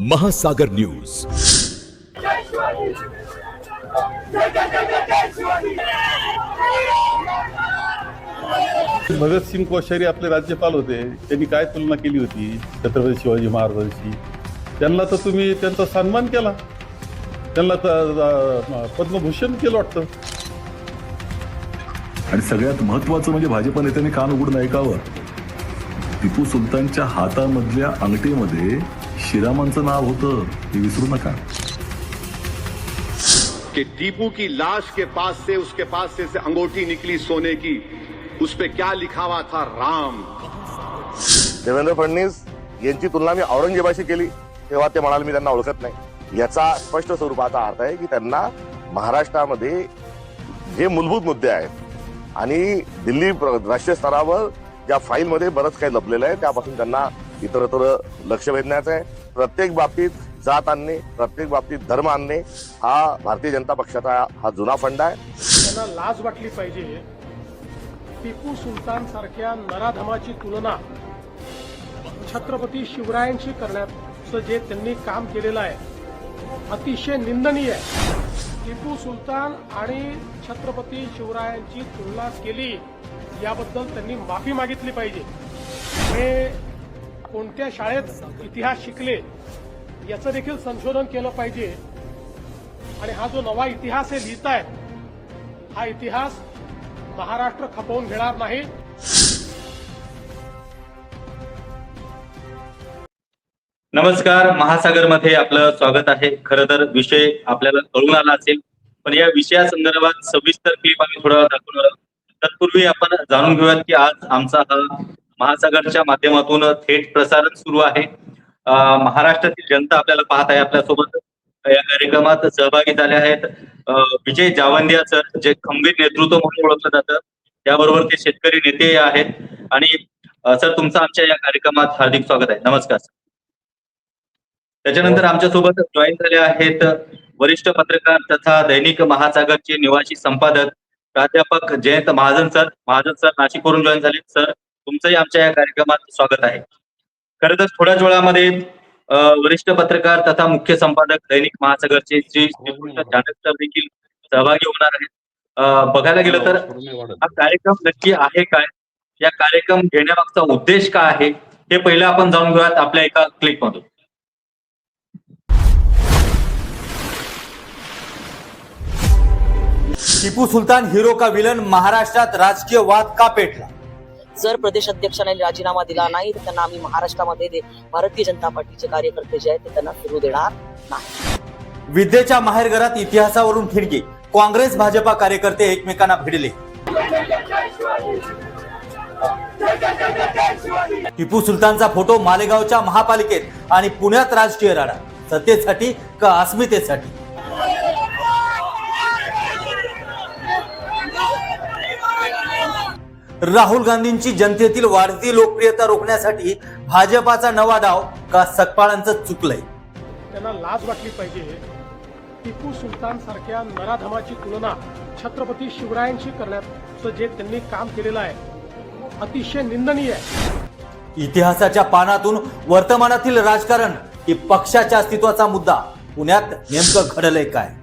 महासागर न्यूज। भगतसिंग कोश्यारी आपले राज्यपाल होते, त्यांनी काय तुलना केली होती छत्रपती शिवाजी महाराजांची? त्यांना तर तुम्ही त्यांचा सन्मान केला, त्यांना तर पद्मभूषण केलं वाटतं. आणि सगळ्यात महत्वाचं म्हणजे भाजप नेत्यांनी कान उघडून ऐकावं. टिपू सुलतानच्या हातामधल्या अंगठीमध्ये शिरामांचं नाव होतं, हे विसरू नका. कि टीपू की लाश के पास से उसके पास से अंगूठी निकली सोने की, उस पे क्या लिखा हुआ था? राम. देवेंद्र फडणवीस यांची तुलना मी औरंगजेबाशी केली तेव्हा ते म्हणाले मी त्यांना ओळखत नाही. याचा स्पष्ट स्वरूपाचा अर्थ आहे की त्यांना महाराष्ट्रामध्ये जे मूलभूत मुद्दे आहेत आणि दिल्ली राष्ट्रीय स्तरावर ज्या फाईलमध्ये बरंच काही लपलेलं आहे त्यापासून त्यांना इतरत्र लक्ष वेधण्याचं आहे. प्रत्येक बाबतीत जात आणणे, प्रत्येक बाबतीत धर्म आणणे हा भारतीय जनता पक्षाचा हा जुना फंड आहे. त्यांना लाज वाटली पाहिजे. टिपू सुलतान सारख्या नराधमाची तुलना छत्रपती शिवरायांशी करण्याचं जे त्यांनी काम केलेलं आहे अतिशय निंदनीय आहे. टिपू सुलतान आणि छत्रपती शिवरायांची तुलना केली याबद्दल त्यांनी माफी मागितली पाहिजे. हे कोणत्या शाळेत इतिहास शिकले याचं देखील संशोधन केलं पाहिजे. आणि हा जो नवा इतिहास हे लिहितायत हा इतिहास महाराष्ट्र खपवून घेणार नाही. नमस्कार, महासागर मध्ये आपलं स्वागत आहे. खरं तर विषय आपल्याला कळून आला असेल, पण या विषयासंदर्भात सविस्तर क्लिप आम्ही थोडा दाखवणार आहोत. तत्पूर्वी आपण जाणून घेऊयात की आज आमचा हा महासागरच्या माध्यमातून थेट प्रसारण सुरू आहे. महाराष्ट्रातील जनता आपल्याला पाहत आहे. आपल्यासोबत या कार्यक्रमात सहभागी झाले आहेत विजय जावंदिया सर, जे खंबीर नेतृत्व म्हणून ओळखलं जातं. त्याबरोबर ते शेतकरी नेते आहेत. आणि सर, तुमचं आमच्या या कार्यक्रमात हार्दिक स्वागत आहे. नमस्कार सर. त्याच्यानंतर आमच्यासोबत जॉईन झाले आहेत वरिष्ठ पत्रकार तथा दैनिक महासागरचे निवासी संपादक प्राध्यापक जयंत महाजन सर. महाजन सर नाशिकवरून जॉईन झाले. सर, तुमचंही आमच्या या कार्यक्रमात स्वागत आहे. खरं तर थोड्याच वेळामध्ये वरिष्ठ पत्रकार तथा मुख्य संपादक दैनिक महासागरचे श्री जानक सर देखील सहभागी होणार आहेत. बघायला गेलं तर हा कार्यक्रम नक्की आहे काय, या कार्यक्रम घेण्यामागचा उद्देश काय आहे, हे पहिलं आपण जाणून घेऊयात आपल्या एका क्लिप मधून. टिपू सुलतान हिरो का विलन, महाराष्ट्रात राजकीय वाद का पेटला? जर प्रदेश अध्यक्षांनी राजीनामा दिला नाही तर त्यांना आम्ही महाराष्ट्रामध्ये भारतीय जनता पार्टीचे कार्यकर्ते जे आहेत ते त्यांना फिरू देणार नाही. विद्येच्या माहेरघरात इतिहासावरून ठिणगी, काँग्रेस भाजपा कार्यकर्ते एकमेकांना भिडले. टिपू सुलतानचा फोटो मालेगावच्या महापालिकेत आणि पुण्यात राजकीय राडा, सत्तेसाठी का अस्मितेसाठी? राहुल गांधींची जनतेतील वाढती लोकप्रियता रोखण्यासाठी भाजपाचा नवा डाव का सकपाळांचं चुकलंय? त्यांना लाज वाटली पाहिजे. टिपू सुलतान सारख्या नराधमाची तुलना छत्रपती शिवरायांशी करण्याचं जे त्यांनी काम केलेलं आहे अतिशय निंदनीय आहे. इतिहासाच्या पानातून वर्तमानातील राजकारण ही पक्षाच्या अस्तित्वाचा मुद्दा. पुण्यात नेमकं घडलंय काय?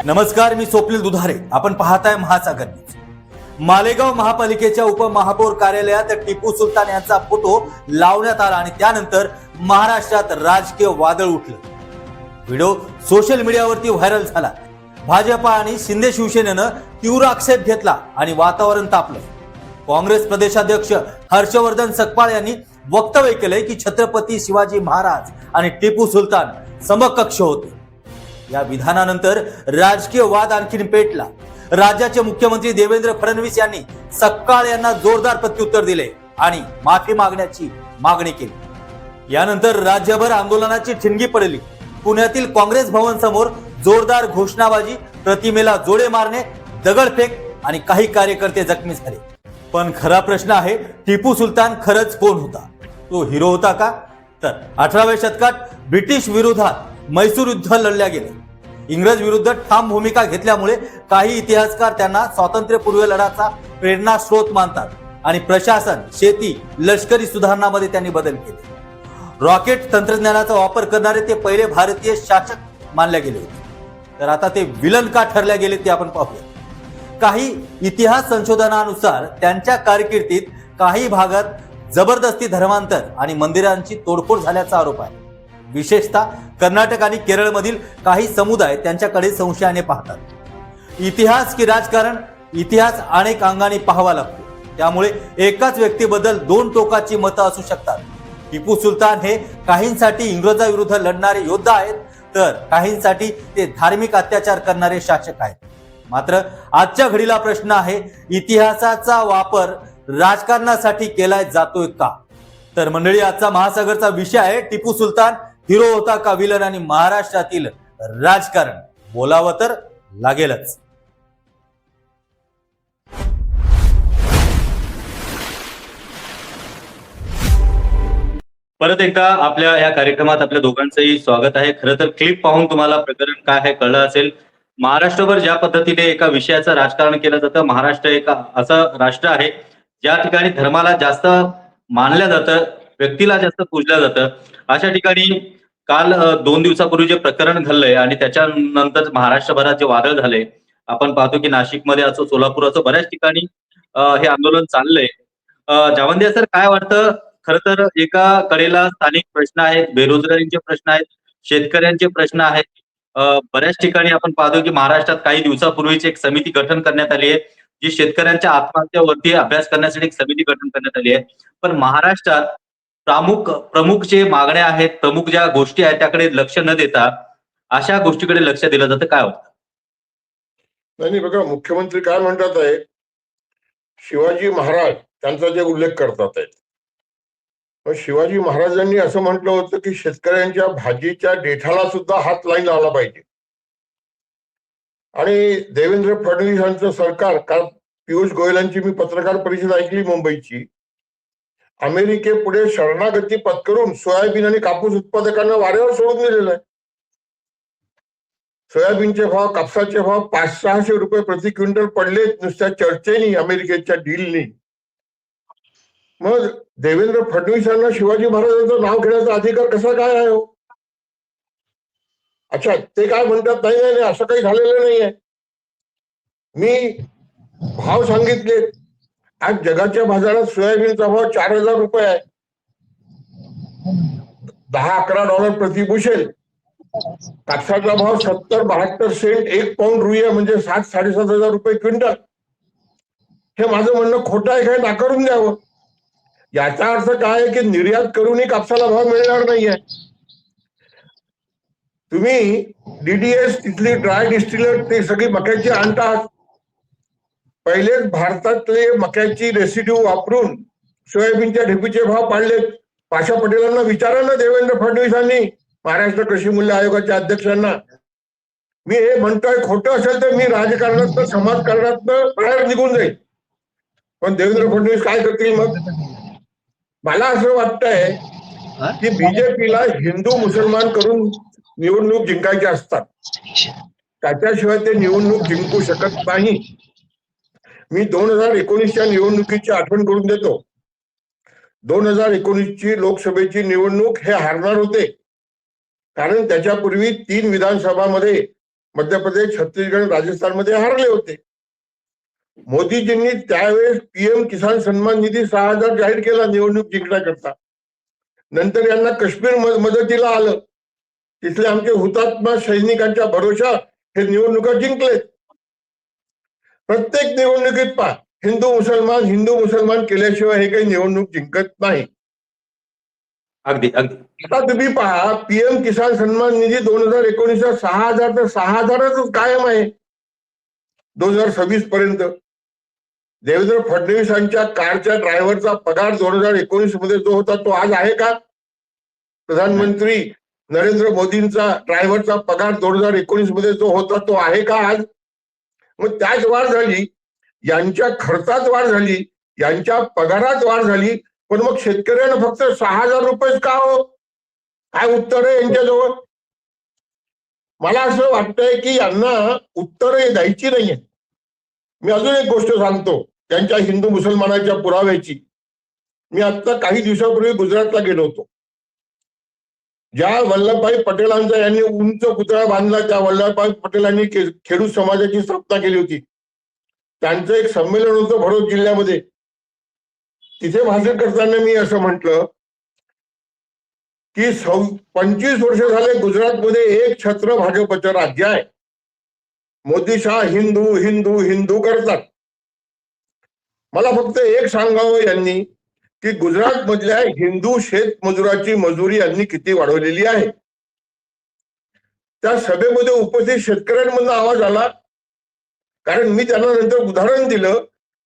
नमस्कार, मी स्वप्नील दुधारे. आपण पाहताय महासागर न्यूज. मालेगाव महापालिकेच्या उपमहापौर कार्यालयात टिपू सुलतान यांचा फोटो लावण्यात आला आणि त्यानंतर महाराष्ट्रात राजकीय वादळ उठलं. व्हिडिओ सोशल मीडियावरती व्हायरल झाला. भाजपा आणि शिंदे शिवसेनेनं तीव्र आक्षेप घेतला आणि वातावरण तापलं. काँग्रेस प्रदेशाध्यक्ष हर्षवर्धन सकपाळ यांनी वक्तव्य केलंय की छत्रपती शिवाजी महाराज आणि टिपू सुलतान समकक्ष होते. या विधानानंतर राजकीय वाद आणखीन पेटला. राज्याचे मुख्यमंत्री देवेंद्र फडणवीस यांनी सकपाळ यांना जोरदार प्रत्युत्तर दिले आणि माफी मागण्याची मागणी केली. यानंतर राज्यभर आंदोलनाची ठिणगी पडली. पुण्यातील काँग्रेस भवन समोर जोरदार घोषणाबाजी, प्रतिमेला जोडे मारणे, दगडफेक आणि काही कार्यकर्ते जखमी झाले. पण खरा प्रश्न आहे, टिपू सुलतान खरंच कोण होता? तो हिरो होता का? तर 18व्या शतकात ब्रिटिश विरोधात म्हैसूर युद्ध लढल्या गेले. इंग्रज विरुद्ध ठाम भूमिका घेतल्यामुळे काही इतिहासकार त्यांना स्वातंत्र्यपूर्व लढ्याचा प्रेरणा स्रोत मानतात. आणि प्रशासन, शेती, लष्करी सुधारणामध्ये त्यांनी बदल केले. रॉकेट तंत्रज्ञानाचा वापर करणारे ते पहिले भारतीय शासक मानले गेले होते. तर आता ते विलन का ठरले गेले ते आपण पाहूया. काही इतिहास संशोधनानुसार त्यांच्या कारकिर्दीत काही भागात जबरदस्ती धर्मांतर आणि मंदिरांची तोडफोड झाल्याचा आरोप आहे. विशेषतः कर्नाटक आणि केरळमधील काही समुदाय त्यांच्याकडे संशयाने पाहतात. इतिहास की राजकारण, इतिहास अनेक अंगाने पाहावा लागतो. त्यामुळे एकाच व्यक्तीबद्दल दोन टोकाची मतं असू शकतात. टिपू सुलतान हे काहींसाठी इंग्रजाविरुद्ध लढणारे योद्धा आहेत, तर काहींसाठी ते धार्मिक अत्याचार करणारे शासक आहेत. मात्र आजच्या घडीला प्रश्न आहे, इतिहासाचा वापर राजकारणासाठी केला जातोय का? तर मंडळी, आजचा महासागरचा विषय आहे टिपू सुलतान हिरो होता का विलन आणि महाराष्ट्रातील राजकारण. बोलावं तर लागेलच. परत एकदा आपल्या या कार्यक्रमात आपल्या दोघांचंही स्वागत आहे. खरं तर क्लिप पाहून तुम्हाला प्रकरण काय आहे कळलं असेल. महाराष्ट्रभर ज्या पद्धतीने एका विषयाचं राजकारण केलं जातं, महाराष्ट्र एक असं राष्ट्र आहे ज्या ठिकाणी धर्माला जास्त मानलं जातं, व्यक्तीला जास्त पूजलं जातं. अशा ठिकाणी काल 2 दिवसापूर्वी जे प्रकरण घडलंय आणि त्याच्यानंतर महाराष्ट्रभरात जे वादळ झाले, आपण पाहतो की नाशिकमध्ये असो, सोलापूर असो, बऱ्याच ठिकाणी हे आंदोलन चाललंय. जावंदे सर, काय वाटतं? खरं तर एका कडेला स्थानिक प्रश्न आहेत, बेरोजगारीचे प्रश्न आहेत, शेतकऱ्यांचे प्रश्न आहेत. बऱ्याच ठिकाणी आपण पाहतो की महाराष्ट्रात काही दिवसापूर्वीच एक समिती गठन करण्यात आली आहे, जी शेतकऱ्यांच्या आत्महत्यावरती अभ्यास करण्यासाठी एक समिती गठन करण्यात आली आहे. पण महाराष्ट्रात प्रमुख जे मागण्या आहेत, प्रमुख ज्या गोष्टी आहेत त्याकडे लक्ष न देता अशा गोष्टीकडे लक्ष दिलं जातं. काय वाटतं? नाही बघा, मुख्यमंत्री काय म्हणतात आहे, शिवाजी महाराज त्यांचा जे उल्लेख करतात आहेत. शिवाजी महाराजांनी असं म्हटलं होतं की शेतकऱ्यांच्या भाजीच्या देठाला सुद्धा हात नाही लावला पाहिजे. आणि देवेंद्र फडणवीस यांचं सरकार, काल पियुष गोयलांची मी पत्रकार परिषद ऐकली मुंबईची, अमेरिकेपुढे शरणागती पत्करून सोयाबीन आणि कापूस उत्पादकांना वाऱ्यावर सोडून दिलेलं आहे. सोयाबीनचे भाव, कापसाचे भाव 500-600 रुपये प्रति क्विंटल पडले नुसत्या चर्चेनी, अमेरिकेच्या डीलनी. मग देवेंद्र फडणवीसांना शिवाजी महाराजांचं नाव घेण्याचा अधिकार कसा काय आहे हो? अच्छा, ते काय म्हणतात, नाही नाही असं काही झालेलं नाहीये. मी भाव सांगितले. आज जगाच्या बाजारात सोयाबीनचा भाव 4000 रुपये आहे, $10-11 प्रति बुशेल. कापसाचा भाव 70-72 सेंट 1 पाऊंड रुई आहे, म्हणजे 7-7.5 हजार रुपये क्विंटल. हे माझं म्हणणं खोटं आहे काय नाकारून द्यावं. याचा अर्थ काय आहे की निर्यात करूनही कापसाला भाव मिळणार नाहीये. तुम्ही डीडीएस, तिथली ड्राय डिस्टिलर, ते सगळी मक्याची आणतात. पहिलेच भारतातले मक्याची रेसिड्यू वापरून सोयाबीनच्या ढेपीचे भाव पाडलेत. पाशा पटेलांना विचारा ना देवेंद्र फडणवीसांनी, महाराष्ट्र कृषी मूल्य आयोगाच्या अध्यक्षांना. मी हे म्हणतोय, खोटं असेल तर मी राजकारणात, समाजकारणात बाहेर निघून जाईल. पण देवेंद्र फडणवीस काय करतील मग? मला असं वाटतंय की बीजेपीला हिंदू मुसलमान करून निवडणूक जिंकायच्या असतात, त्याच्याशिवाय ते निवडणूक जिंकू शकत नाही. मी 2019च्या निवडणुकीची आठवण करून देतो. 2019ची लोकसभेची निवडणूक हे हारणार होते, कारण त्याच्यापूर्वी 3 विधानसभामध्ये मध्य प्रदेश, छत्तीसगड, राजस्थानमध्ये हारले होते. मोदीजींनी त्यावेळेस पीएम किसान सन्मान निधी 6000 जाहीर केला निवडणूक जिंकण्याकरता. नंतर यांना काश्मीर मदतीला आलं. तिथले आमचे हुतात्मा सैनिकांच्या भरोशा हे निवडणुका जिंकले. प्रत्येक निवडणुकीत पहा, हिंदू मुसलमान केल्याशिवाय हे काही निवडणूक जिंकत नाही. अगदी अगदी. आता तुम्ही पहा, पीएम किसान सन्मान निधी 2019 6000 तर 6000च कायम आहे 2026 पर्यंत. देवेंद्र फडणवीसांच्या कारच्या ड्रायव्हरचा पगार 2019 मध्ये जो होता तो आज आहे का? प्रधानमंत्री नरेंद्र मोदींचा ड्रायव्हरचा पगार 2019 मध्ये जो होता तो आहे का आज? मग त्याच वाढ झाली, यांच्या खर्चात वाढ झाली, यांच्या पगारात वाढ झाली, पण मग शेतकऱ्यांना फक्त 6000 रुपयेच का हो? काय उत्तर आहे यांच्याजवळ? मला असं वाटतंय की यांना उत्तरं द्यायची नाहीये. मी अजून एक गोष्ट सांगतो, त्यांच्या हिंदू मुसलमानाच्या पुराव्याची. मी आता काही दिवसापूर्वी गुजरातला गेलो होतो. ज्या वल्लभभाई पटेलांचा यांनी उंच पुतळा बांधला, त्या वल्लभभाई पटेलांनी खेडूत समाजाची स्थापना केली होती. त्यांचं एक संमेलन होतं भरूच जिल्ह्यामध्ये. तिथे भाषण करताना मी असं म्हटलं की 25 वर्ष झाले गुजरातमध्ये एक छत्र भाजपचं राज्य आहे. मोदी शाह हिंदू हिंदू हिंदू करतात. मला फक्त एक सांगावं यांनी की गुजरात मधल्या हिंदू शेतमजुराची मजुरी यांनी किती वाढवलेली आहे. त्या सभेमध्ये उपस्थित शेतकऱ्यांमधून आवाज आला, कारण मी त्यांना नंतर उदाहरण दिलं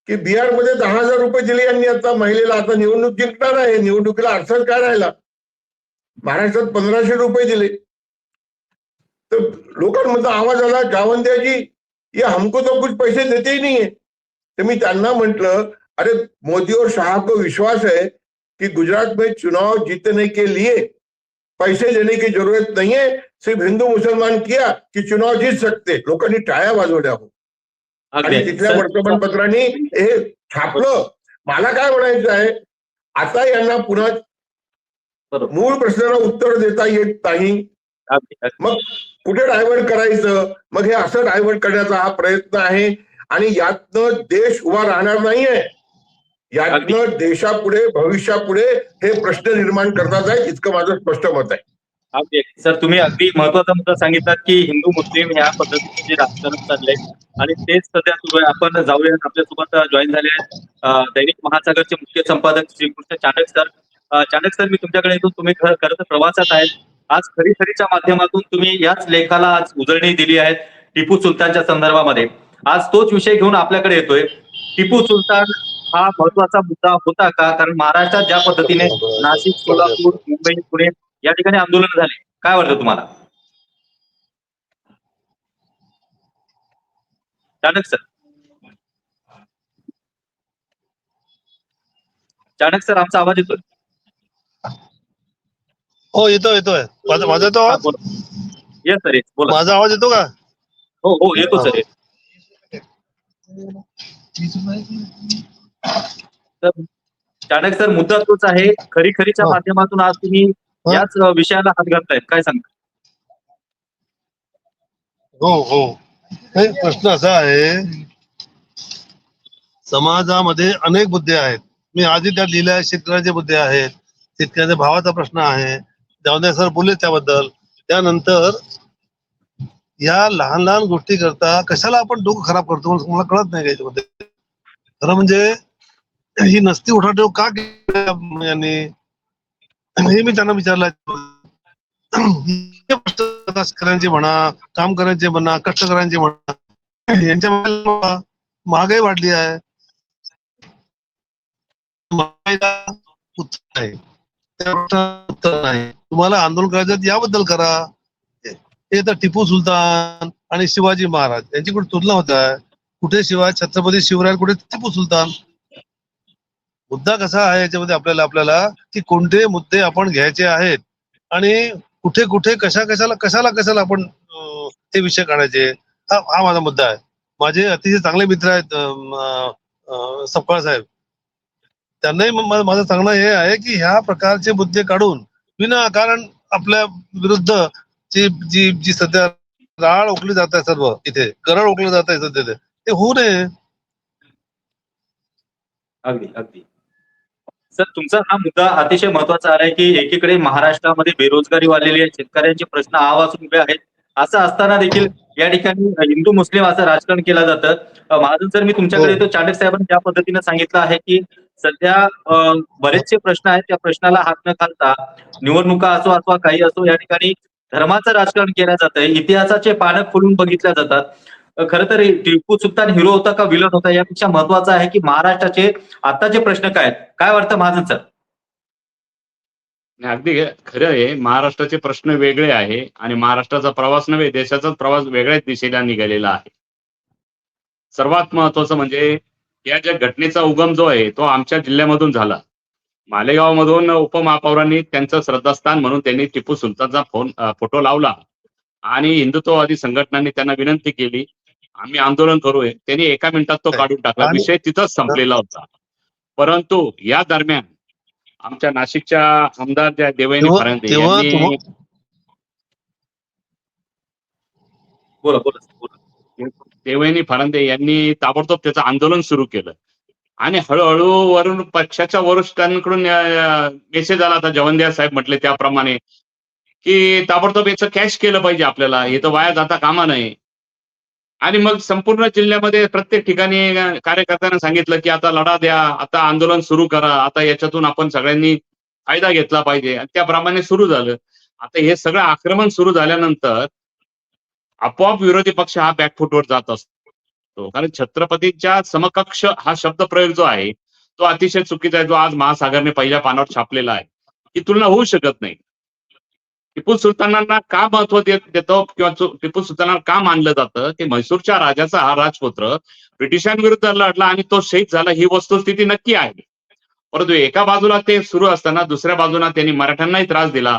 की बिहारमध्ये 10,000 रुपये दिले यांनी आता महिलेला. आता निवडणूक जिंकणार आहे, निवडणुकीला अर्थच काय राहिला. महाराष्ट्रात 1,500 रुपये दिले. तर लोकांमधून आवाज आला, जावंद्या जी ये हमको तो कुछ पैसे देते ही नहीं है. तर मी त्यांना म्हटलं, अरे मोदी और शाह को विश्वास है कि गुजरात में चुनाव जीतने के लिए पैसे देने की जरूरत नहीं है, सिर्फ हिंदू मुसलमान किया कि चुनाव जीत सकते. लोकांनी टाळ्या वाजवल्या हो. आणि तिथल्या वर्तमानपत्रांनी हे छापलं. मला काय म्हणायचं आहे, आता यांना पुन्हा मूळ प्रश्नाला उत्तर देता येत नाही. मग कुठे डायव्हर्ट करायचं, मग हे असं डायव्हर्ट करण्याचा हा प्रयत्न आहे. आणि यातनं देश उभा राहणार नाहीये. यातनं देशापुढे भविष्यापुढे हे प्रश्न निर्माण करतात आहे, इतकं माझं स्पष्ट मत आहे. अगदी सर, तुम्ही अगदी महत्वाचा मुद्दा सांगितलात की हिंदू मुस्लिम ह्या पद्धतीने जे राजकारण चाललंय आणि तेच सध्या सुरू आहे. आपण जाऊयात, आपल्यासोबत जॉईन झाले आहेत दैनिक महासागरचे मुख्य संपादक श्रीकृष्ण चाणक सर. चाणक सर, मी तुमच्याकडे येतो. तुम्ही खरं तर प्रवासात आहेत. आज खरीखरीच्या माध्यमातून तुम्ही याच लेखाला आज उजळणी दिली आहे टिपू सुलतानच्या संदर्भामध्ये. आज तोच विषय घेऊन आपल्याकडे येतोय. टिपू सुलतान हा महत्वाचा मुद्दा होता का? कारण महाराष्ट्रात ज्या पद्धतीने नाशिक, सोलापूर, मुंबई, पुणे या ठिकाणी आंदोलन झाले, काय वाटतं तुम्हाला? चाणक सर, चाणक सर, आमचा आवाज येतोय? हो, येतोय. माझा येतो आवाज? येस सर, बोला. माझा आवाज येतो का? हो येतो सर. चाणक सर, मुद्दा तोच आहे. खरीखरीच्या माध्यमातून आज तुम्ही याच विषयाला हात घालतायत, काय सांगता? हो, प्रश्न असा आहे, समाजामध्ये अनेक मुद्दे आहेत. मी आधी त्यात लिहिल्या शेतकऱ्याचे मुद्दे आहेत, शेतकऱ्याच्या भावाचा प्रश्न आहे, जावंदे सर बोलले त्याबद्दल. त्यानंतर या लहान लहान गोष्टी करता कशाला आपण डोकं खराब करतो मला कळत नाही. याच्यामध्ये खरं म्हणजे ही नसती उठाठेव का केली यांनी, हे मी त्यांना विचारलं. शेतकऱ्यांचे म्हणा, काम करायचे म्हणा, कष्टकऱ्यांचे म्हणा, यांच्या महागाई वाढली आहे. उत्तर नाही. तुम्हाला आंदोलन करायचं याबद्दल करा. हे तर टिपू सुलतान आणि शिवाजी महाराज यांची कुठे तुलना होत आहे? कुठे छत्रपती शिवराय, कुठे टिपू सुलतान? मुद्दा कसा आहे याच्यामध्ये आपल्याला की कोणते मुद्दे आपण घ्यायचे आहेत आणि कुठे कुठे कशाला आपण ते विषय काढायचे, हा माझा मुद्दा आहे. माझे अतिशय चांगले मित्र आहेत सपकाळ साहेब, त्यांनाही माझं सांगणं हे आहे की ह्या प्रकारचे मुद्दे काढून विनाकारण आपल्या विरुद्ध जी सध्या राळ ओकली जात आहे, सर्व इथे गरळ ओकलं जात आहे सध्या, ते होऊ नये. अगदी सर, तुमचा हा मुद्दा अतिशय महत्वाचा आहे की एकीकडे महाराष्ट्रामध्ये बेरोजगारी वाढलेली आहे, शेतकऱ्यांचे प्रश्न आवाजून उभे आहेत. असं असताना देखील या ठिकाणी हिंदू मुस्लिम असं राजकारण केलं जातं. महाजन सर, मी तुमच्याकडे येतो. चाणक साहेबांनी ज्या पद्धतीने सांगितलं आहे की सध्या बरेचसे प्रश्न आहेत, त्या प्रश्नाला हात न घालता निवडणुका असो अथवा काही असो, या ठिकाणी धर्माचं राजकारण केलं जातंय, इतिहासाचे पानं खोलून बघितल्या जातात. खरं तर टिपू सुलतान हिरो होता का विलन होता, यापेक्षा महत्वाचं आहे की महाराष्ट्राचे आताचे प्रश्न काय आहेत. काय वाटतं महाजन सर? अगदी खरं आहे. महाराष्ट्राचे प्रश्न वेगळे आहे आणि महाराष्ट्राचा प्रवास नव्हे, देशाचा प्रवास वेगळ्याच दिशेला निघालेला आहे. सर्वात महत्वाचं म्हणजे या ज्या घटनेचा उगम जो आहे तो आमच्या जिल्ह्यामधून झाला. मालेगावमधून उपमहापौरांनी त्यांचं श्रद्धास्थान म्हणून त्यांनी टिपू सुलतानचा फोटो लावला आणि हिंदुत्ववादी संघटनांनी त्यांना विनंती केली आम्ही आंदोलन करूय, त्यांनी एका मिनिटात तो काढून टाकला. आणि- विषय तिथंच संपलेला होता. परंतु या दरम्यान आमच्या नाशिकच्या आमदार ज्या देवयानी तेव्हा- फरांदे तेव्हा- यांनी बोला बोला बोला. देवयानी फरांदे यांनी ताबडतोब त्याचं आंदोलन सुरू केलं आणि हळूहळू वरून पक्षाच्या वरिष्ठांकडून मेसेज आला. आता जवंदिया साहेब म्हटले त्याप्रमाणे की ताबडतोब याचं कॅश केलं पाहिजे आपल्याला, हे तर वाया जाता कामा नये. आणि मग संपूर्ण जिल्ह्यामध्ये प्रत्येक ठिकाणी कार्यकर्त्यांना सांगितलं की आता लढा द्या, आता आंदोलन सुरू करा, आता याच्यातून आपण सगळ्यांनी फायदा घेतला पाहिजे. आणि त्याप्रमाणे सुरू झालं. आता हे सगळं आक्रमण सुरू झाल्यानंतर आपोआप विरोधी पक्ष हा बॅकफुटवर जात असतो. कारण छत्रपतींच्या समकक्ष हा शब्दप्रयोग जो आहे तो अतिशय चुकीचा आहे, जो आज महासागरने पहिल्या पानावर छापलेला आहे. ही तुलना होऊ शकत नाही. टिपू सुलतानांना का महत्व देतो किंवा टिपू सुलतानांना का मानलं जातं की म्हैसूरच्या राजाचा हा राजपुत्र ब्रिटिशांविरुद्ध लढला आणि तो शहीद झाला, ही वस्तुस्थिती नक्की आहे. परंतु एका बाजूला ते सुरू असताना दुसऱ्या बाजूला त्यांनी मराठ्यांनाही त्रास दिला,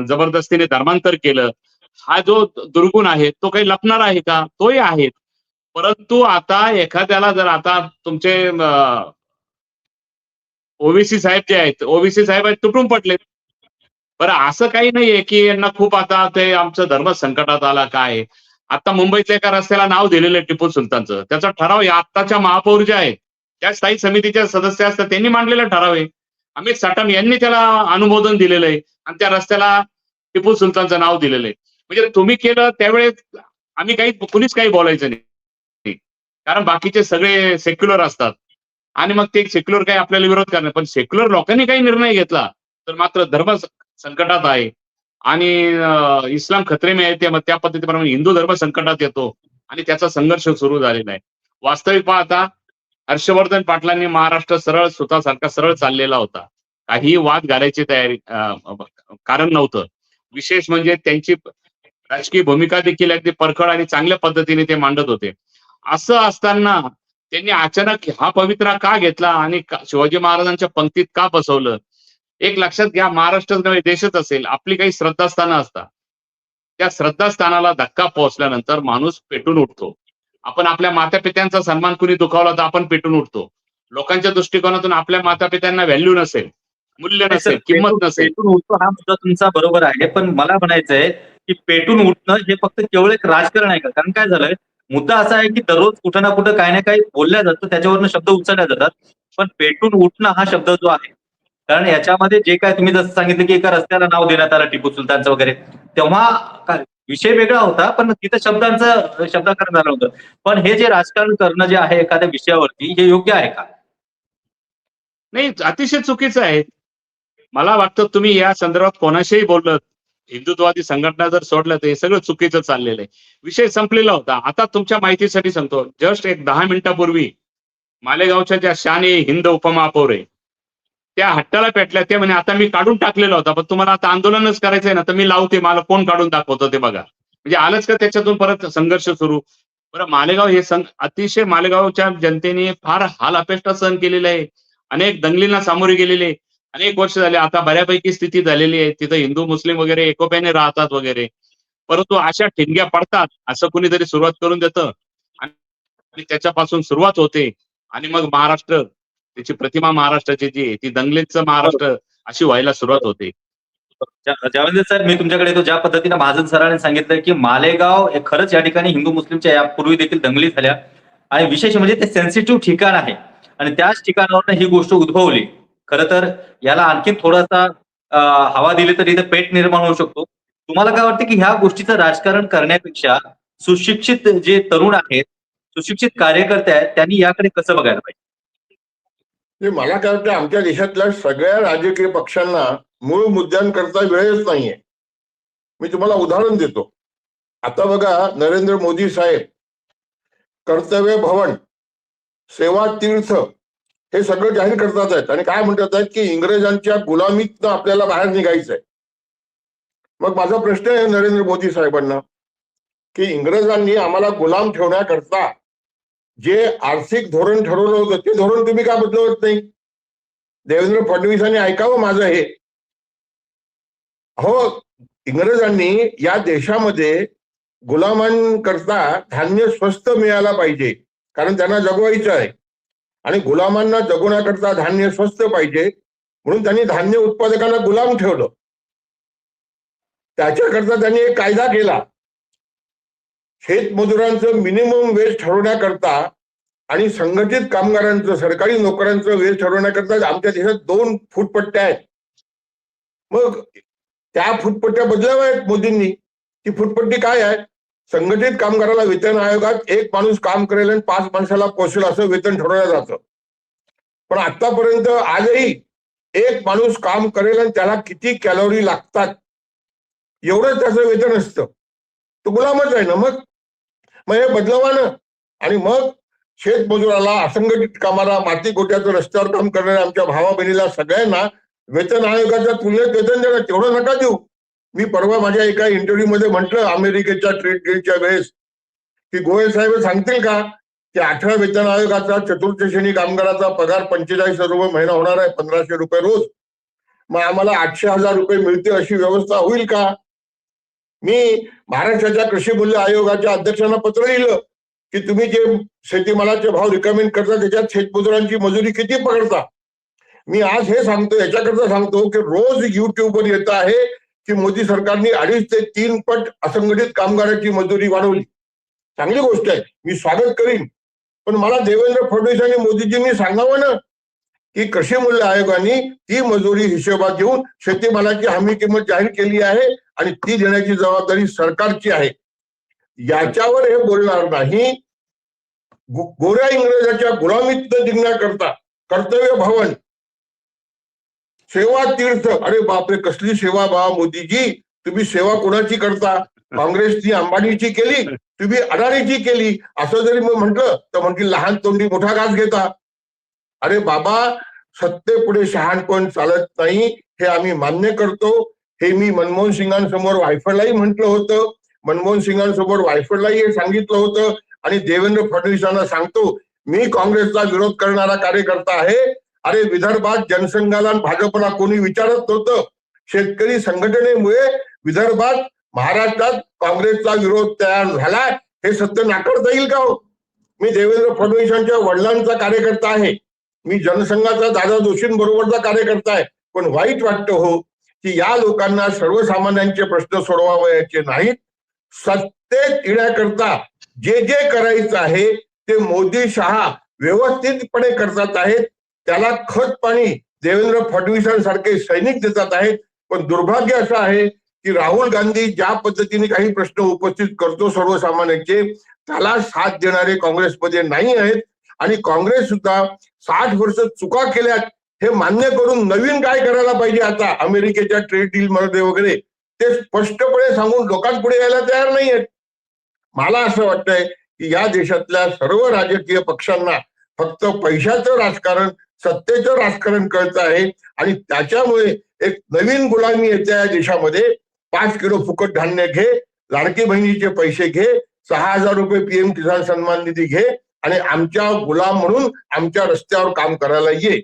जबरदस्तीने धर्मांतर केलं. हा जो दुर्गुण आहे तो काही लपणार आहे का? तोही आहे. परंतु आता एखाद्याला जर आता तुमचे ओबीसी साहेब जे आहेत, ओबीसी साहेब आहेत तुटून पडले. बरं असं काही नाहीये की यांना खूप आता ते आमचं धर्म संकटात आला काय. आता मुंबईच्या एका रस्त्याला नाव दिलेलं आहे टिपू सुलतानचं. त्याचा ठराव या आत्ताच्या महापौर जे आहेत त्या स्थायी समितीच्या सदस्य असतात त्यांनी मांडलेला ठराव आहे. अमित साटम यांनी त्याला अनुमोदन दिलेलं आहे आणि त्या रस्त्याला टिपू सुलतानचं नाव दिलेलं आहे. म्हणजे तुम्ही केलं त्यावेळेस आम्ही कुणीच काही बोलायचं नाही, कारण बाकीचे सगळे सेक्युलर असतात आणि मग ते सेक्युलर काही आपल्याला विरोध करणार. पण सेक्युलर लोकांनी काही निर्णय घेतला तर मात्र धर्म संकटात आहे आणि इस्लाम खतरे में येते, मग त्या पद्धतीप्रमाणे हिंदू धर्म संकटात येतो आणि त्याचा संघर्ष सुरू झालेला आहे. वास्तविक पाहता हर्षवर्धन पाटलांनी महाराष्ट्र सरळ स्वतःसारखा सरळ चाललेला होता. काही वाद घालायची तयारी कारण नव्हतं. विशेष म्हणजे त्यांची राजकीय भूमिका देखील अगदी परखड आणि चांगल्या पद्धतीने ते मांडत होते. असं असताना त्यांनी अचानक हा पवित्रा का घेतला आणि शिवाजी महाराजांच्या पंक्तीत का बसवलं? एक लक्षात घ्या, महाराष्ट्रच नव्हे देशच असेल, आपली काही श्रद्धास्थानं असतात. त्या श्रद्धास्थानाला धक्का पोहोचल्यानंतर माणूस पेटून उठतो. आपण आपल्या मातापित्यांचा सन्मान कुणी दुखावला तर आपण पेटून उठतो. लोकांच्या दृष्टिकोनातून आपल्या मातापित्यांना व्हॅल्यू नसेल, मूल्य नसेल, किंमत नसेल. पेटून उठतो हा मुद्दा तुमचा बरोबर आहे, पण मला म्हणायचंय की पेटून उठणं हे फक्त केवळ एक राजकारण आहे का? कारण काय झालंय, मुद्दा असा आहे की दररोज कुठं ना कुठं काही ना काही बोलल्या जातं, त्याच्यावरनं शब्द उचलल्या जातात. पण पेटून उठणं हा शब्द जो आहे, कारण याच्यामध्ये जे काय तुम्ही जसं सांगितलं की एका रस्त्याला नाव देण्यात आलं टिपू सुलतानचं वगैरे, तेव्हा विषय वेगळा होता पण तिथं शब्दाकरण झालं होतं. पण हे जे राजकारण करणं जे आहे एखाद्या विषयावरती, हे योग्य आहे का? नाही, अतिशय चुकीचं आहे. मला वाटतं तुम्ही या संदर्भात कोणाशीही बोललं, हिंदुत्ववादी संघटना जर सोडलं तर हे सगळं चुकीचं चाललेलं आहे. विषय संपलेला होता. आता तुमच्या माहितीसाठी सांगतो, जस्ट एक 10 मिनिटापूर्वी मालेगावच्या ज्या शान ए हिंद उपमहापौर आहे त्या हट्टाला पेटल्या. ते म्हणे आता मी काढून टाकलेला होता, पण तुम्हाला आता आंदोलनच करायचंय ना, तर मी लावते, मला कोण काढून दाखवतो ते बघा. म्हणजे आलंच का त्याच्यातून परत संघर्ष सुरू. बरं, मालेगाव हे अतिशय मालेगावच्या जनतेने फार हाल अपेष्टा सहन केलेला आहे. अनेक दंगलींना सामोरे गेलेले अनेक वर्ष झाले. आता बऱ्यापैकी स्थिती झालेली आहे, तिथं हिंदू मुस्लिम वगैरे एकोप्याने राहतात वगैरे. परंतु अशा ठिणग्या पडतात असं कुणीतरी सुरुवात करून देतं आणि त्याच्यापासून सुरुवात होते आणि मग महाराष्ट्र, त्याची प्रतिमा महाराष्ट्राची जी ती दंगलीचं महाराष्ट्र अशी व्हायला सुरुवात होते. जावेंद्र सर, मी तुमच्याकडे येतो. ज्या पद्धतीने महाजन सरांनी सांगितलं की मालेगाव हे खरंच या ठिकाणी हिंदू मुस्लिमच्या यापूर्वी देखील दंगली झाल्या आणि विशेष म्हणजे ते सेन्सिटिव्ह ठिकाण आहे आणि त्याच ठिकाणावर ही गोष्ट उद्भवली. खरं तर याला आणखी थोडासा हवा दिली तर इथं पेट निर्माण होऊ शकतो. तुम्हाला काय वाटतं की ह्या गोष्टीचं राजकारण करण्यापेक्षा सुशिक्षित जे तरुण आहेत, सुशिक्षित कार्यकर्ते आहेत, त्यांनी याकडे कसं बघायला पाहिजे? मला काय वाटतं, आमच्या देशातल्या सगळ्या राजकीय पक्षांना मूळ मुद्द्यांकरता वेळच नाहीये. मी तुम्हाला उदाहरण देतो. आता बघा, नरेंद्र मोदी साहेब कर्तव्य भवन, सेवा तीर्थ हे सगळं जाहीर करतात आहेत आणि काय म्हणतात आहेत की इंग्रजांच्या गुलामीतनं आपल्याला बाहेर निघायचंय. मग माझा प्रश्न आहे नरेंद्र मोदी साहेबांना की इंग्रजांनी आम्हाला गुलाम ठेवण्याकरता जे आर्थिक धोरण ठरवलं होतं ते धोरण तुम्ही का बदलवत नाही? देवेंद्र फडणवीसांनी ऐकावं माझं हे. हो, इंग्रजांनी या देशामध्ये गुलामांकरता धान्य स्वस्त मिळायला पाहिजे, कारण त्यांना जगवायचं आहे आणि गुलामांना जगवण्याकरता धान्य स्वस्त पाहिजे, म्हणून त्यांनी धान्य उत्पादकांना गुलाम ठेवलं. त्याच्याकरता त्यांनी एक कायदा केला. शेतमजुरांचं मिनिमम वेज ठरवण्याकरता आणि संघटित कामगारांचं, सरकारी नोकऱ्यांचं वेज ठरवण्याकरता आमच्या देशात 2 फूटपट्ट्या आहेत. मग त्या फूटपट्ट्या बदलाव्या आहेत मोदींनी. ती फूटपट्टी काय आहे? संघटित कामगाराला वेतन आयोगात 1 माणूस काम करेल आणि 5 माणसाला पोषेल असं वेतन ठरवलं जातं. पण आतापर्यंत आजही 1 माणूस काम करेल आणि त्याला किती कॅलरी लागतात एवढंच त्याचं वेतन असतं. तो गुलामच आहे ना. मग हे बदलावा ना. आणि मग शेतमजुराला, असंघटित कामाला, माती गोट्याचं रस्त्यावर काम करणाऱ्या आमच्या भावा बहिणीला सगळ्यांना वेतन आयोगाच्या तुलनेत वेतन देणं, तेवढं नका देऊ. मी परवा माझ्या एका इंटरव्ह्यू मध्ये म्हटलं अमेरिकेच्या ट्रेड डीलच्या वेळेस की गोयल साहेब सांगतील का की 18 वेतन आयोगाचा चतुर्थ श्रेणी कामगाराचा पगार 45,000 रुपये महिना होणार आहे, 1,500 रुपये रोज. मग आम्हाला 800,000 रुपये मिळतील अशी व्यवस्था होईल का? मी महाराष्ट्राच्या कृषी मूल्य आयोगाच्या अध्यक्षांना पत्र लिहिलं की तुम्ही जे शेतीमालाचे भाव रिकमेंड करता त्याच्यात शेतमजुरांची मजुरी किती पकडता. मी आज हे सांगतो, याच्याकरता सांगतो की रोज युट्यूबवर येत आहे की मोदी सरकारने 2.5 ते 3 पट असंघटित कामगारांची मजुरी वाढवली. चांगली गोष्ट आहे, मी स्वागत करीन. पण मला देवेंद्र फडणवीस आणि मोदीजींनी सांगावं ना की कृषी मूल्य आयोगाने ती मजुरी हिशोबात घेऊन शेतीमालाची हमी किंमत जाहीर केली आहे आणि ती देण्याची जबाबदारी सरकारची आहे. याच्यावर हे बोलणार नाही. गोऱ्या इंग्रजाच्या गुलामीत जिंकण्याकरता कर्तव्य भवन, सेवा तीर्थ, अरे बापरे कसली सेवा बा मोदीजी. तुम्ही सेवा कोणाची करता? काँग्रेसनी अंबानीची केली, तुम्ही अडाणीची केली. असं जरी मग म्हटलं तर म्हणतील लहान तोंडी मोठा घास घेता. अरे बाबा, सत्तेपुढे शहाणपण चालत नाही हे आम्ही मान्य करतो. हे मी मनमोहन सिंगांसमोर वायफळलाही म्हटलं होतं, मनमोहन सिंगांसमोर वायफळलाही हे सांगितलं होतं आणि देवेंद्र फडणवीसांना सांगतो, मी काँग्रेसचा विरोध करणारा कार्यकर्ता आहे. अरे विदर्भात जनसंघाला भाजपला कोणी विचारत नव्हतं. शेतकरी संघटनेमुळे विदर्भात, महाराष्ट्रात काँग्रेसचा विरोध तयार झाला. हे सत्य नाकारता येईल का हो? मी देवेंद्र फडणवीसांच्या वडिलांचा कार्यकर्ता आहे. मी जनसंघाचा दादा जोशींबरोबरचा कार्यकर्ता आहे. पण वाईट वाटतं हो की या लोकांना सर्वसामान्यांचे प्रश्न सोडवायचे नाहीत. सत्तेत येण्याकरता जे जे करायचं आहे ते मोदी शहा व्यवस्थितपणे करतात आहेत. त्याला खत पाणी देवेंद्र फडणवीसांसारखे सैनिक देतात आहेत. पण दुर्भाग्य असं आहे की राहुल गांधी ज्या पद्धतीने काही प्रश्न उपस्थित करतो सर्वसामान्यांचे, त्याला साथ देणारे काँग्रेसमध्ये नाही आहेत. आणि काँग्रेस सुद्धा 60 वर्ष चुका केल्यात हे मान्य करून नवीन काय करायला पाहिजे आता अमेरिकेच्या ट्रेड डील मध्ये वगैरे ते स्पष्टपणे सांगून लोकांपुढे यायला तयार नाही आहेत. मला असं वाटतंय की या देशातल्या सर्व राजकीय पक्षांना फक्त पैशाचं राजकारण, सत्तेचं राजकारण कळतं आहे आणि त्याच्यामुळे एक नवीन गुलामी येते या देशामध्ये. 5 किलो फुकट धान्य घे, लाडकी बहिणीचे पैसे घे, 6,000 रुपये पीएम किसान सन्मान निधी घे आणि आमच्या गुलाम म्हणून आमच्या रस्त्यावर काम करायला ये.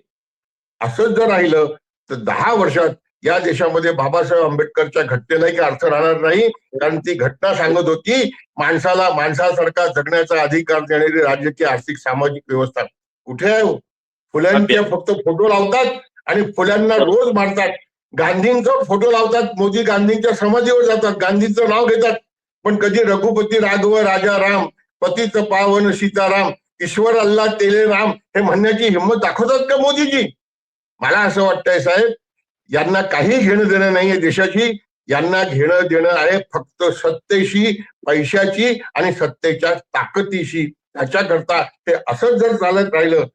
असंच जर राहिलं तर 10 वर्षात या देशामध्ये बाबासाहेब आंबेडकरच्या घटनेलाही काही अर्थ राहणार नाही. कारण ती घटना सांगत होती माणसाला माणसासारखा जगण्याचा अधिकार देणारी राजकीय, आर्थिक, सामाजिक व्यवस्था कुठे आहे? फुल्यांचे फक्त फोटो लावतात आणि फुल्यांना रोज मारतात. गांधींचा फोटो लावतात, मोदी गांधींच्या समाधीवर जातात, गांधींचं नाव घेतात, पण कधी रघुपती राघव राजा राम, पतित पावन सीताराम, ईश्वर अल्लाह तेले राम हे म्हणण्याची हिंमत दाखवतात का मोदीजी? मला असं वाटतंय साहेब, यांना काही घेणं देणं नाहीये देशाची. यांना घेणं देणं आहे फक्त सत्तेशी, पैशाची आणि सत्तेच्या ताकदीशी. त्याच्याकरता ते असंच जर चालत राहिलं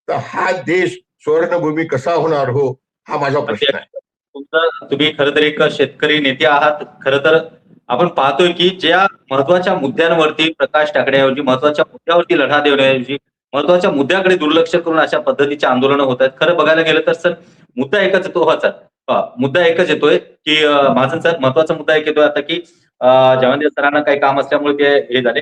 तर हा देश स्वर्णभूमी कसा होणार हो, हा माझा प्रश्न आहे. तुम्ही खरं तर एक शेतकरी नेते आहात. खरं तर आपण पाहतोय की ज्या महत्वाच्या मुद्द्यांवरती प्रकाश टाकण्याऐवजी, महत्वाच्या मुद्द्यावरती लढा देण्याऐवजी महत्वाच्या मुद्द्याकडे दुर्लक्ष करून अशा पद्धतीचे आंदोलनं होत आहेत. खरं बघायला गेलं तर सर मुद्दा एकच येतो, मुद्दा एकच येतोय की महाजन सर, महत्वाचा मुद्दा एक येतोय आता की जवाहर सरांना काही काम असल्यामुळे ते हे झाले.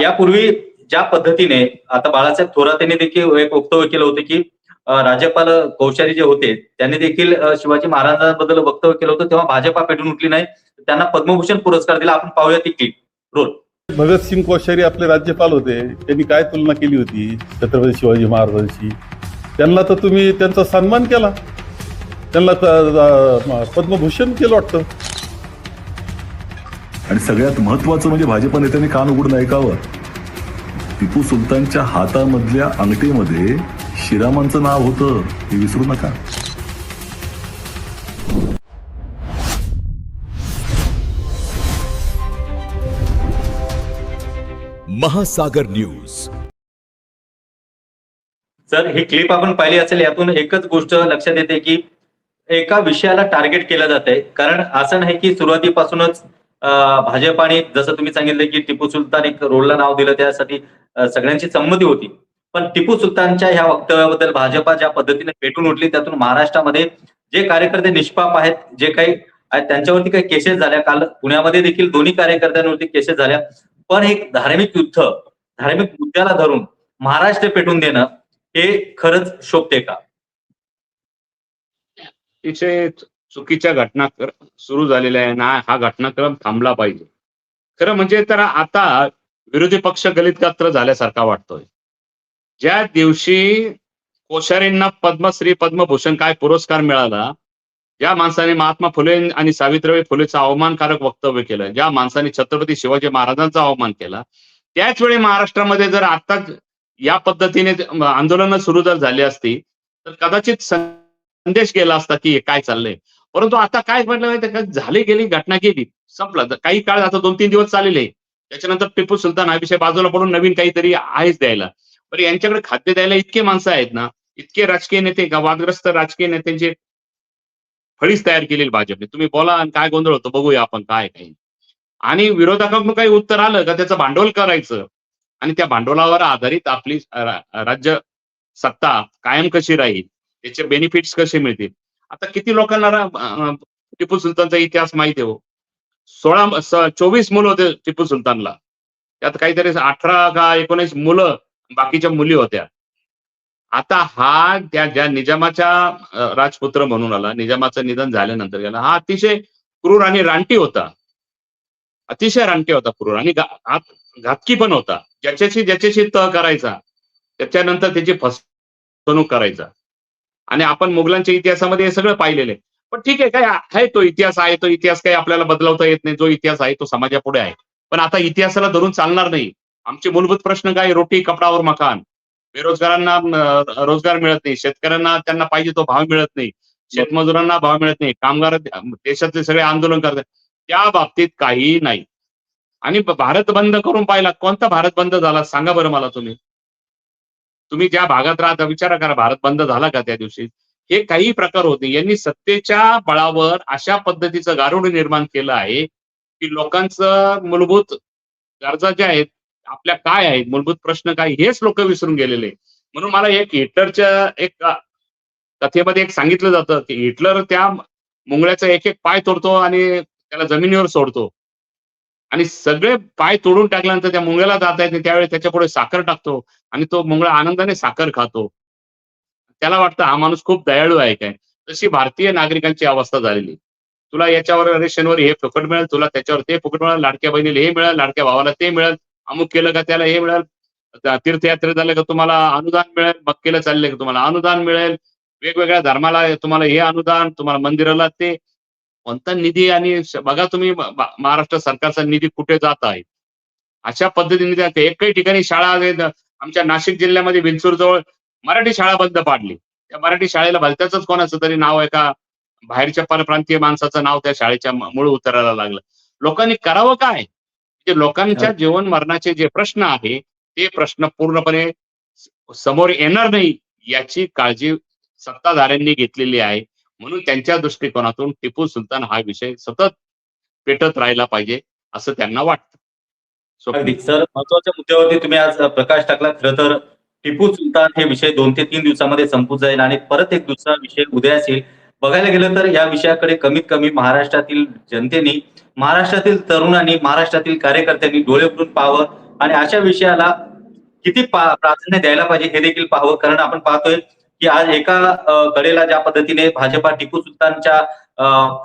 यापूर्वी ज्या पद्धतीने आता बाळासाहेब थोरात यांनी देखील एक वक्तव्य केलं होतं की राज्यपाल कोश्यारी जे होते त्यांनी देखील शिवाजी महाराजांबद्दल वक्तव्य केलं होतं, तेव्हा भाजपा पेटून उठली नाही, त्यांना पद्मभूषण पुरस्कार दिला. आपण पाहूया ती क्लिप. रोल. भगतसिंग कोश्यारी आपले राज्यपाल होते, त्यांनी काय तुलना केली होती छत्रपती शिवाजी महाराजांची? त्यांना तर तुम्ही त्यांचा सन्मान केला, त्यांना पद्मभूषण केलं वाटतं. आणि सगळ्यात महत्वाचं म्हणजे भाजप नेत्यांनी कान उघडून ऐकावं. टिपू सुलतानच्या हातामधल्या अंगठीमध्ये शिरामांचं नाव होतं, हे विसरू नका. महासागर न्यूज. सर, ही क्लिप आपण पाहिली असेल, यातून एकच गोष्ट लक्षात येते की एका विषयाला टार्गेट केलं जात आहे. कारण असं नाही की सुरुवातीपासूनच भाजपाने जसं तुम्ही सांगितलं की टिपू सुलतान एक रोडला नाव दिलं, त्यासाठी सगळ्यांची संमती होती. पण टिपू सुलतानच्या ह्या वक्तव्याबद्दल भाजपा ज्या पद्धतीने पेटून उठली, त्यातून महाराष्ट्रामध्ये जे कार्यकर्ते निष्पाप आहेत, जे काही आहेत, त्यांच्यावरती काही केसेस झाल्या. काल पुण्यामध्ये देखील दोन्ही कार्यकर्त्यांवरती केसेस झाल्या. पण एक धार्मिक युद्ध, धार्मिक मुद्द्याला धरून महाराष्ट्र पेटून देणं हे खरंच शोभते का? अतिशय चुकीच्या घटना सुरू झालेल्या आहे ना, हा घटनाक्रम थांबला पाहिजे. खरं म्हणजे तर आता विरोधी पक्ष गलितगात्र झाल्यासारखा वाटतोय. ज्या दिवशी कोश्यारींना पद्मश्री पद्मभूषण काय पुरस्कार मिळाला, ज्या माणसाने महात्मा फुले आणि सावित्रीबाई फुलेचं अवमानकारक वक्तव्य केलं, ज्या माणसाने छत्रपती शिवाजी महाराजांचा अवमान केला, त्याच वेळी महाराष्ट्रामध्ये जर आता या पद्धतीने आंदोलनं सुरू जर झाली असती तर कदाचित संदेश गेला असता की काय चाललंय. परंतु आता काय म्हटलं माहिती का, झाली गेली घटना गेली, संपलं. काही काळ आता 2-3 दिवस चाललेले, त्याच्यानंतर टिपू सुलतान हा विषय बाजूला पडून नवीन काहीतरी आहेच द्यायला. पण यांच्याकडे खाद्य द्यायला इतके माणसं आहेत ना, इतके राजकीय नेते का, वादग्रस्त राजकीय नेत्यांची फळीच तयार केलेली भाजपने. तुम्ही बोला आणि काय गोंधळ होतो बघूया आपण काय काही. आणि विरोधकांकडून काही उत्तर आलं का त्याचं भांडवल करायचं आणि त्या भांडवलावर आधारित आपली राज्य सत्ता कायम कशी राहील, त्याचे बेनिफिट्स कसे मिळतील. आता किती लोकांना टिपू सुलतानचा इतिहास माहिती आहे हो. 24 मुलं होते टिपू सुलतानला, त्यात काहीतरी 18 का 19 मुलं, बाकीच्या मुली होत्या. आता हा ज्या निजामाच्या राजपुत्र म्हणून आला, निजामाचं निधन झाल्यानंतर गेला, हा अतिशय क्रूर आणि रानटी होता, अतिशय रानटी होता, क्रूर आणि घातकी पण होता. ज्याच्याशी तह करायचा, त्याच्यानंतर त्याची फसवणूक करायचा. आणि आपण मुघलांच्या इतिहासामध्ये हे सगळं पाहिलेलं आहे. पण ठीक आहे, काय आहे तो इतिहास आहे, तो इतिहास काही आपल्याला बदलवता येत नाही. जो इतिहास आहे तो समाजापुढे आहे. पण आता इतिहासाला धरून चालणार नाही. आमचे मूलभूत प्रश्न काय, रोटी कपडा और मकान. बेरोजगारांना रोजगार मिळत नाही, शेतकऱ्यांना त्यांना पाहिजे तो भाव मिळत नाही, शेतमजुरांना भाव मिळत नाही, कामगार देशातले सगळे आंदोलन करतात, त्या बाबतीत काही नाही. आणि भारत बंद करून पाहिला, कोणता भारत बंद झाला सांगा बरं मला. तुम्ही ज्या भागात राहता विचारा करा, भारत बंद झाला का त्या दिवशी? हे काही प्रकार होते. यांनी सत्तेच्या बळावर अशा पद्धतीचं गारुड निर्माण केलं आहे की लोकांचं मूलभूत गरजा ज्या आहेत आपल्या काय आहेत, मूलभूत प्रश्न काय, हेच लोक विसरून गेलेले. म्हणून मला एक हिटलरच्या एक कथेमध्ये एक सांगितलं जातं की हिटलर त्या मुंगळ्याचा एक पाय तोडतो आणि त्याला जमिनीवर सोडतो आणि सगळे पाय तोडून टाकल्यानंतर त्या मुंगळ्याला जाता येत नाही, त्यावेळी त्याच्या पुढे साखर टाकतो आणि तो मुंगळा आनंदाने साखर खातो. त्याला वाटतं हा माणूस खूप दयाळू आहे काय. तशी भारतीय नागरिकांची अवस्था झालेली. तुला याच्यावर रेशनवर हे फुकट मिळेल, तुला त्याच्यावर ते फुकट मिळेल, लाडक्या बहिणीला हे मिळेल, लाडक्या भावाला ते मिळेल, अमुक केलं का त्याला हे मिळेल, तीर्थयात्रे झाले का तुम्हाला अनुदान मिळेल, मक्केला चालले का तुम्हाला अनुदान मिळेल, वेगवेगळ्या धर्माला तुम्हाला हे अनुदान, तुम्हाला मंदिराला ते. कोणता निधी आणि बघा तुम्ही महाराष्ट्र सरकारचा निधी कुठे जात आहे. अशा पद्धतीने एकही ठिकाणी शाळा आमच्या नाशिक जिल्ह्यामध्ये विंचूर जवळ मराठी शाळा बंद पाडली. त्या मराठी शाळेला भलत्याच कोणाचं तरी नाव आहे का, बाहेरच्या परप्रांतीय माणसाचं नाव त्या शाळेच्या मूळ उतरायला लागलं. लोकांनी करावं काय? लोकांच्या जीवन मरणाचे जे प्रश्न आहे ते प्रश्न पूर्णपणे समोर येणार नाही याची काळजी सत्ताधाऱ्यांनी घेतलेली आहे. म्हणून त्यांच्या दृष्टिकोनातून टिपू सुलतान हा विषय सतत पेटत राहिला पाहिजे असं त्यांना वाटतं. अगदी सर, महत्वाच्या मुद्द्यावरती तुम्ही आज प्रकाश टाकला. खरं तर टिपू सुलतान हे विषय 2 ते 3 दिवसामध्ये संपून जाईल आणि परत एक दुसरा विषय उदयास येईल. बघायला गेलं तर या विषयाकडे कमीत कमी महाराष्ट्रातील जनतेने, महाराष्ट्रातील तरुणांनी, महाराष्ट्रातील कार्यकर्त्यांनी डोळे उघडून पाहावं आणि अशा विषयाला किती प्राधान्य द्यायला पाहिजे हे देखील पाहावं. कारण आपण पाहतोय की आज एका कडेला ज्या पद्धतीने भाजपा टिपू सुलतानच्या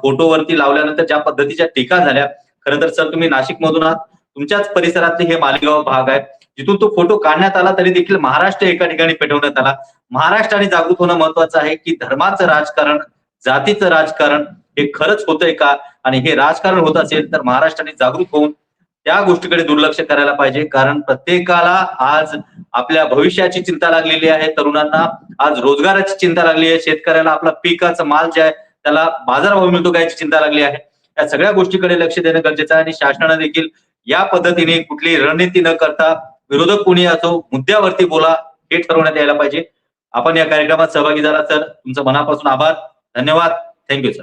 फोटोवरती लावल्यानंतर ज्या पद्धतीच्या टीका झाल्या. खरं तर सर, तुम्ही नाशिक मधून आहात, तुमच्याच परिसरातले हे मालेगाव भाग आहे, जिथून तो फोटो काढण्यात आला तरी देखील महाराष्ट्र एका ठिकाणी पेटवण्यात आला. महाराष्ट्राने जागृत होणं महत्वाचं आहे की धर्माचं राजकारण, जातीचं राजकारण हे खरंच होतंय का, आणि हे राजकारण होत असेल तर महाराष्ट्राने जागृत होऊन त्या गोष्टीकडे दुर्लक्ष करायला पाहिजे. कारण प्रत्येकाला आज आपल्या भविष्याची चिंता लागलेली आहे, तरुणांना आज रोजगाराची चिंता लागली आहे, शेतकऱ्याला आपला पिकाचा माल जे आहे त्याला बाजारभाव मिळतो का याची चिंता लागली आहे. या सगळ्या गोष्टीकडे लक्ष देणं गरजेचं आहे आणि शासनानं देखील या पद्धतीने कुठलीही रणनीती न करता विरोधक कोणी असो मुद्द्यावरती बोला हे ठरवण्यात यायला पाहिजे. आपण या कार्यक्रमात सहभागी झाला तर तुमचं मनापासून आभार, धन्यवाद, थँक्यू सर.